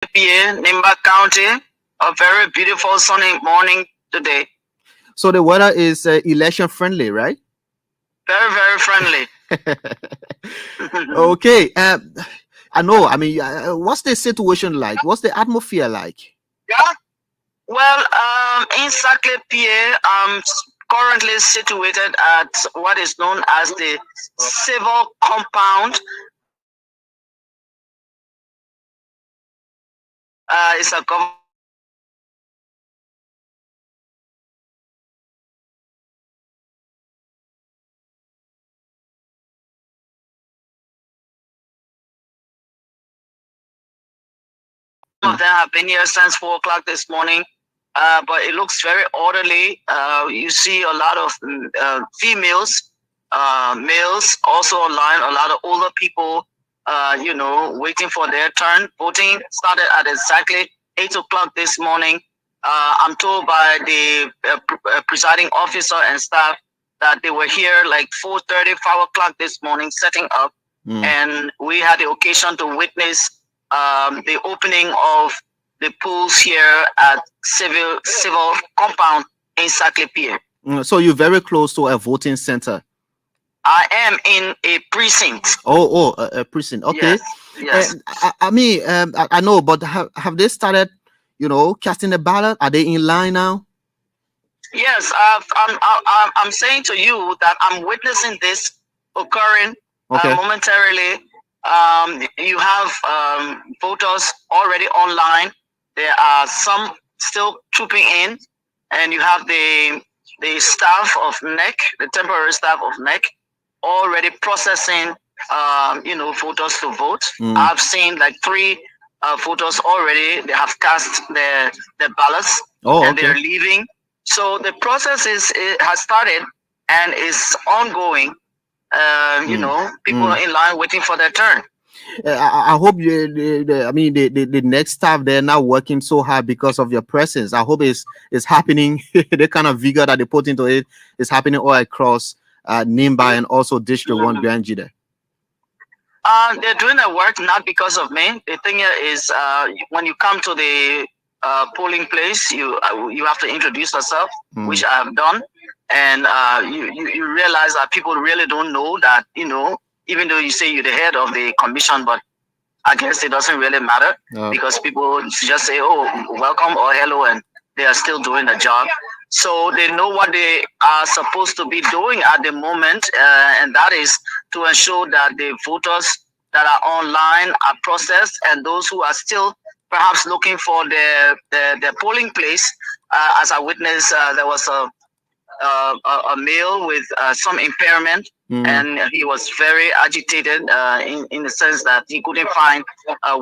PA, Nimba County. A very beautiful sunny morning today. So the weather is election friendly, right? Very, very friendly. Okay. I know. I mean, what's the situation like? What's the atmosphere like? Yeah. Well, in Saclay, PA, I'm currently situated at what is known as the civil compound. It's a government of them have been here since 4 o'clock this morning. But it looks very orderly. You see a lot of females, males also online, a lot of older people, waiting for their turn. Voting started at exactly 8 o'clock this morning. I'm told by the presiding officer and staff that they were here like 4:30, 5 o'clock this morning setting up. And we had the occasion to witness the opening of the polls here at civil compound in Saclay, PA. So you're very close to a voting center. I am in a precinct. A precinct. Okay. Yes. I mean, I know, but have they started, casting the ballot? Are they in line now? Yes. I'm saying to you that I'm witnessing this occurring momentarily. You have voters already online. There are some still trooping in, and you have the staff of NEC, the temporary staff of NEC, already processing, voters to vote. I've seen like 3 voters already. They have cast their ballots, and they're leaving. So the process has started and is ongoing. People are in line waiting for their turn. I hope the next staff, they're not working so hard because of your presence. I hope it's happening. The kind of vigor that they put into it is happening all across Nimba and also District 1 Granji there. They're doing their work not because of me. The thing is, when you come to the polling place, you have to introduce yourself, which I have done, and you realize that people really don't know that, even though you say you're the head of the commission, but I guess it doesn't really matter because people just say, oh, welcome or hello, and they are still doing the job. So they know what they are supposed to be doing at the moment, and that is to ensure that the voters that are online are processed, and those who are still perhaps looking for their polling place. As I witnessed, there was a male with some impairment, and he was very agitated in the sense that he couldn't find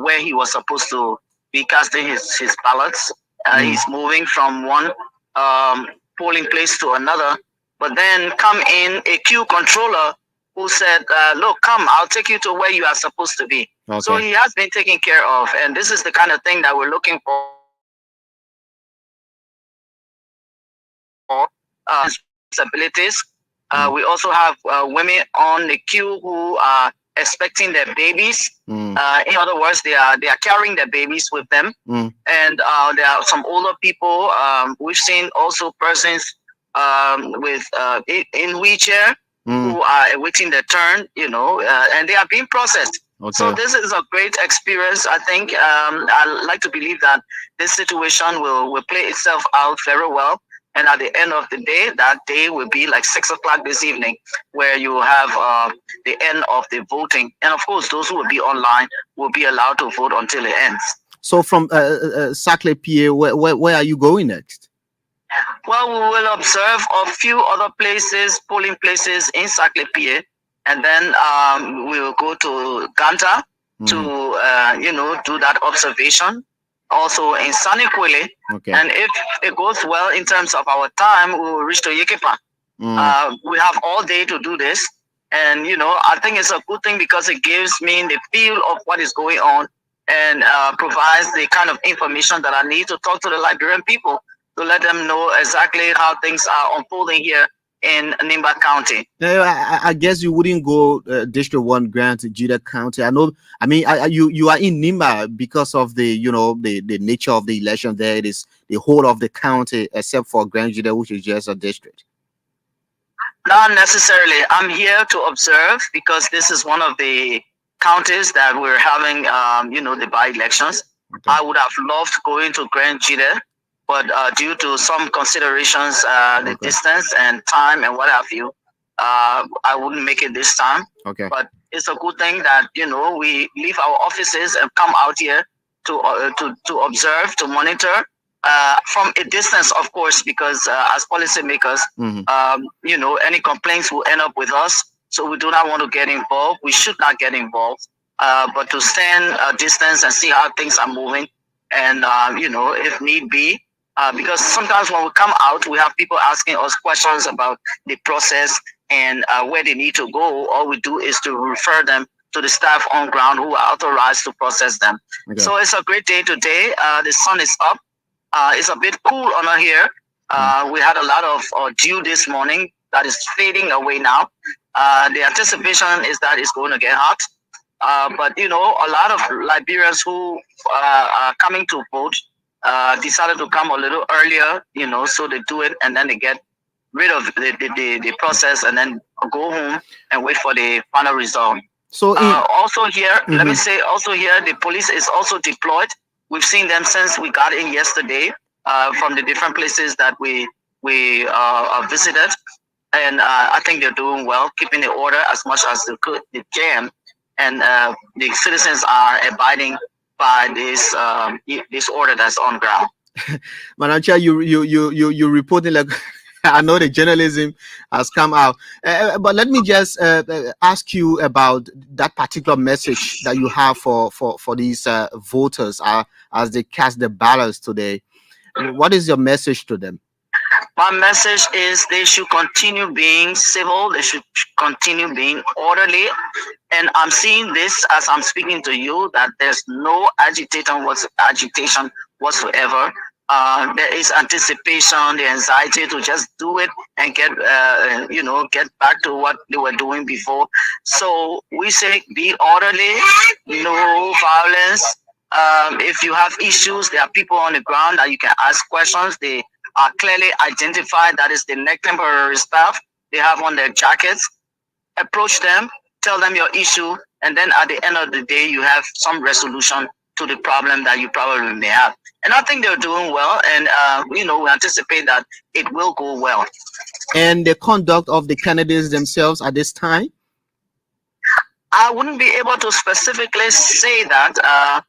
where he was supposed to be casting his ballots. He's moving from one polling place to another, but then come in a queue controller who said, look, come, I'll take you to where you are supposed to be. So he has been taken care of, and this is the kind of thing that we're looking for. Disabilities. We also have women on the queue who are expecting their babies. In other words, they are carrying their babies with them, and there are some older people. We've seen also persons with in wheelchair who are awaiting their turn. And they are being processed. So this is a great experience. I think I like to believe that this situation will play itself out very well. And at the end of the day, that day will be like 6 o'clock this evening, where you have the end of the voting. And of course, those who will be online will be allowed to vote until it ends. So from Saclay, PA, where are you going next? Well, we will observe a few other places, polling places in Saclay, PA. And then we will go to Ganta to, do that observation. Also in Sanikwele, and if it goes well in terms of our time, we will reach to Yekepa. We have all day to do this, and I think it's a good thing because it gives me the feel of what is going on and provides the kind of information that I need to talk to the Liberian people to let them know exactly how things are unfolding here in Nimba County. Now, I guess you wouldn't go District 1 Grand Jida County. I know. I mean, you are in Nimba because of the the nature of the election there. It is the whole of the county except for Grand Jida, which is just a district. Not necessarily. I'm here to observe because this is one of the counties that we're having, the by-elections. Okay. I would have loved to go into Grand Jida, but due to some considerations, the distance and time and what have you, I wouldn't make it this time. Okay. But it's a good thing that we leave our offices and come out here to observe, to monitor. From a distance, of course, because as policymakers, any complaints will end up with us. So we do not want to get involved. We should not get involved. But to stand a distance and see how things are moving, and if need be, because sometimes when we come out, we have people asking us questions about the process and where they need to go. All we do is to refer them to the staff on ground who are authorized to process them. Okay. So it's a great day today. The sun is up. It's a bit cool on here. We had a lot of dew this morning that is fading away now. The anticipation is that it's going to get hot. But, a lot of Liberians who are coming to vote decided to come a little earlier, so they do it and then they get rid of the process and then go home and wait for the final result. So also here, let me say also here, the police is also deployed. We've seen them since we got in yesterday from the different places that we visited. And I think they're doing well, keeping the order as much as they can. And the citizens are abiding by this order that's on ground. Manacha, you reporting like I know the journalism has come out, but let me just ask you about that particular message that you have for these voters as they cast the ballots today. What is your message to them? My message is they should continue being civil. They should continue being orderly. And I'm seeing this as I'm speaking to you, that there's no agitation whatsoever. There is anticipation, the anxiety to just do it and get back to what they were doing before. So we say be orderly, no violence. If you have issues, there are people on the ground that you can ask questions. They are clearly identified. That is the neck temporary staff. They have on their jackets. Approach them, tell them your issue, and then at the end of the day, you have some resolution to the problem that you probably may have. And I think they're doing well, and we anticipate that it will go well. And the conduct of the candidates themselves at this time? I wouldn't be able to specifically say that.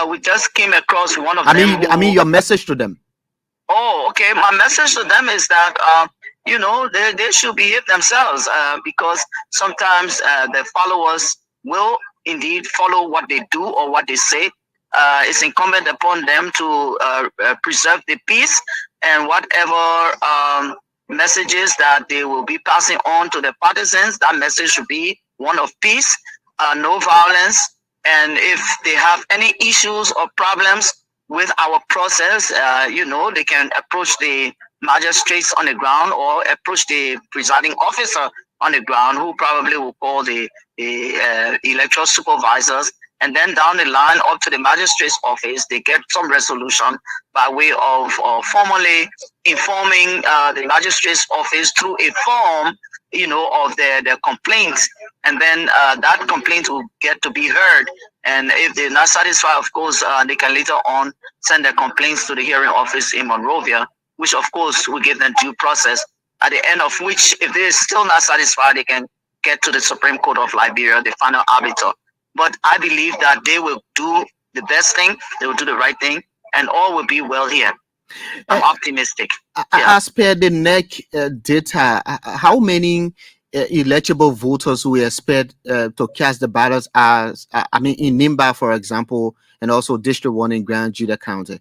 We just came across one of them. I mean, your message to them. Oh, okay. My message to them is that they should behave themselves because sometimes the followers will indeed follow what they do or what they say. It's incumbent upon them to preserve the peace, and whatever messages that they will be passing on to the partisans, that message should be one of peace, no violence. And if they have any issues or problems with our process, they can approach the magistrates on the ground or approach the presiding officer on the ground, who probably will call the electoral supervisors. And then down the line up to the magistrate's office, they get some resolution by way of formally informing the magistrate's office through a form, of their complaints. And then that complaint will get to be heard. And if they're not satisfied, of course, they can later on send their complaints to the hearing office in Monrovia, which of course will give them due process, at the end of which, if they're still not satisfied, they can get to the Supreme Court of Liberia, the final arbiter. But I believe that they will do the best thing, they will do the right thing, and all will be well here. I'm optimistic. As per the NEC data, how many eligible voters we expect to cast the ballots as, in Nimba, for example, and also District 1 in Grand Jida County?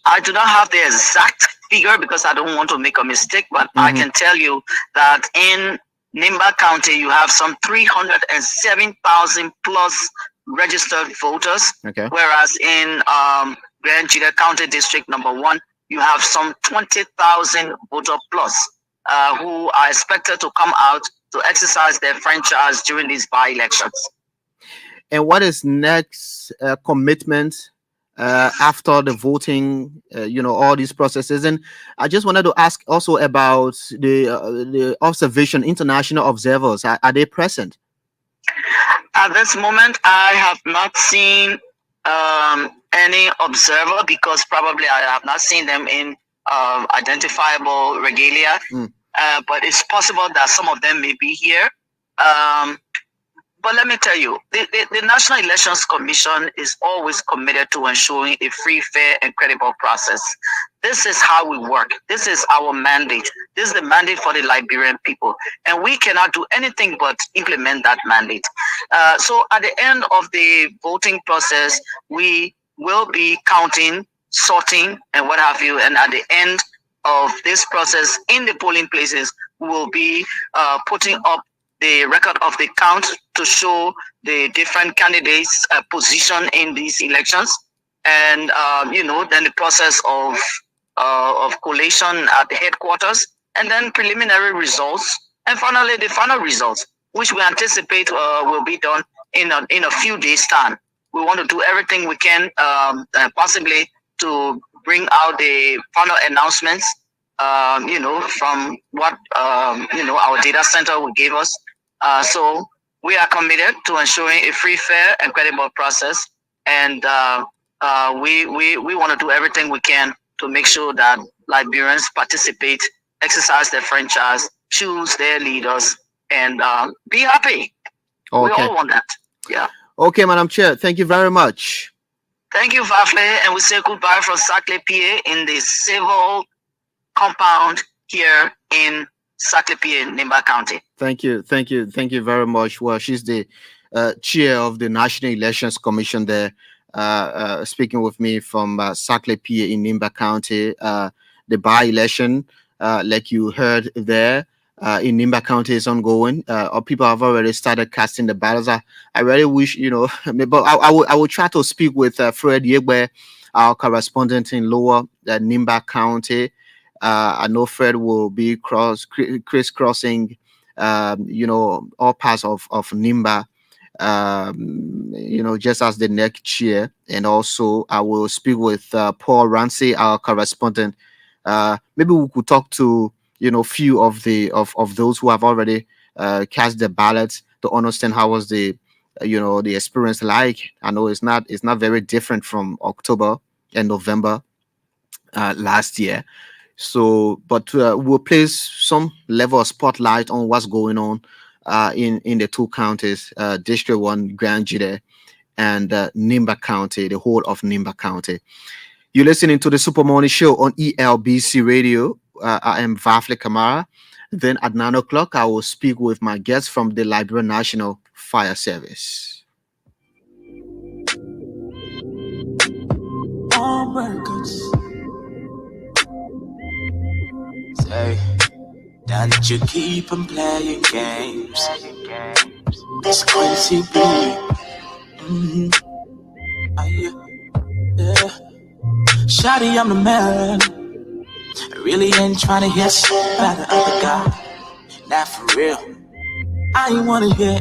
I do not have the exact figure because I don't want to make a mistake, but I can tell you that in Nimba County, you have some 307,000 plus registered voters. Okay. Whereas in Grand Jida County District number 1, you have some 20,000 voter plus. who are expected to come out to exercise their franchise during these by-elections. And what is next commitment after the voting? All these processes. And I just wanted to ask also about the observation. International observers, are they present? At this moment, I have not seen any observer, because probably I have not seen them in identifiable regalia. But it's possible that some of them may be here. But let me tell you, the National Elections Commission is always committed to ensuring a free, fair, and credible process. This is how we work. This is our mandate. This is the mandate for the Liberian people. And we cannot do anything but implement that mandate. So at the end of the voting process, we will be counting, sorting, and what have you. And at the end of this process, in the polling places, we will be putting up the record of the count to show the different candidates' position in these elections, and then the process of collation at the headquarters, and then preliminary results, and finally the final results, which we anticipate will be done in a few days' time. We want to do everything we can, possibly, to bring out the final announcements. From what our data center will give us. So we are committed to ensuring a free, fair, and credible process, and we want to do everything we can to make sure that Liberians participate, exercise their franchise, choose their leaders, and be happy. Okay. We all want that. Yeah. Okay, Madam Chair, thank you very much. Thank you, Vafle, and we say goodbye from Saclay, PA, in the civil compound here in Saclay, PA, Nimba County. Thank you very much. Well, she's the chair of the National Elections Commission there, speaking with me from Saclay, PA, in Nimba County. The by-election, like you heard there, in Nimba County is ongoing. People have already started casting the ballots. I really wish, but I will try to speak with Fred Yegbe, our correspondent in Lower Nimba County. I know Fred will be crisscrossing, all parts of Nimba, just as the next year. And also, I will speak with Paul Ramsey, our correspondent. Maybe we could talk to few of those who have already cast the ballots to understand how was the experience like. I know it's not very different from October and November last year. So, but we'll place some level of spotlight on what's going on in the two counties, District 1, Grand Jide, and Nimba County, the whole of Nimba County. You're listening to the Super Morning Show on ELBC Radio. I am Vafle Kamara. Then at 9 o'clock, I will speak with my guests from the Liberian National Fire Service. All records. Say, don't you keep on playing games. This crazy boy. Yeah. Shawty, I'm the man. I really ain't trying to hear shit about the other guy. Not for real. I ain't wanna hear